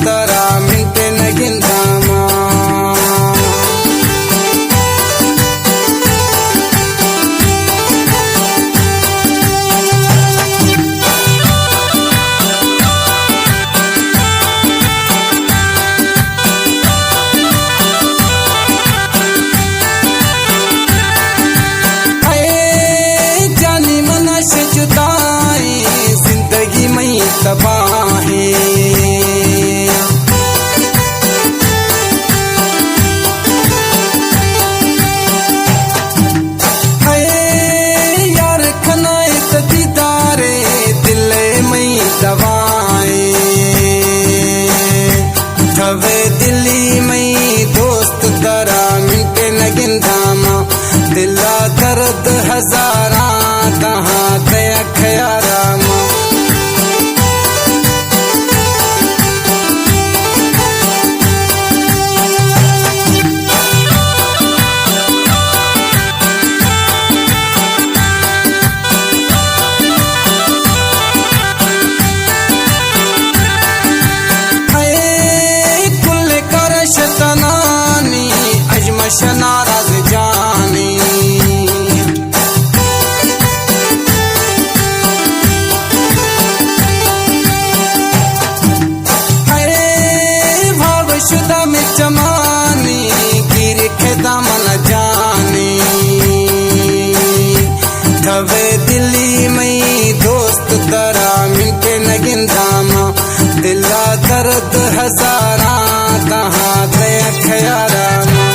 तरा मिंटे न गिंदामा। जिंदगी में तबाही यार खनाए दीदारे दिल में दवाए थवे दिल्ली में दोस्त तरा मिंटे न गिंदामा। दिला दर्द हजारा कहाँ दया खयारामा। नाराज जानी हरे भावशुदा में चमानी गिर के दामन जानी थवे दिल्ली में दोस्त तरा मिंटे न गिंदामा। दिला दर्द हजारा कहाँ दया खयारामा।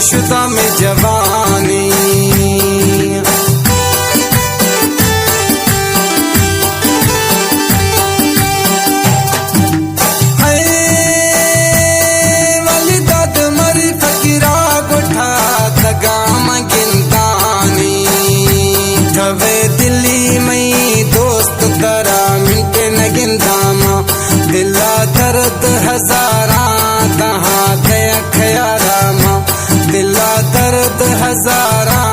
शुदा में जवानी वाली दाद मरी फकीरा गोठा दगाम गिंदानी थवे दिल्ली में दोस्त तरा मिंटे न गिंदामा। दिला दर्द हजारा कहाँ दया खयारामा। दिला दर्द हजारा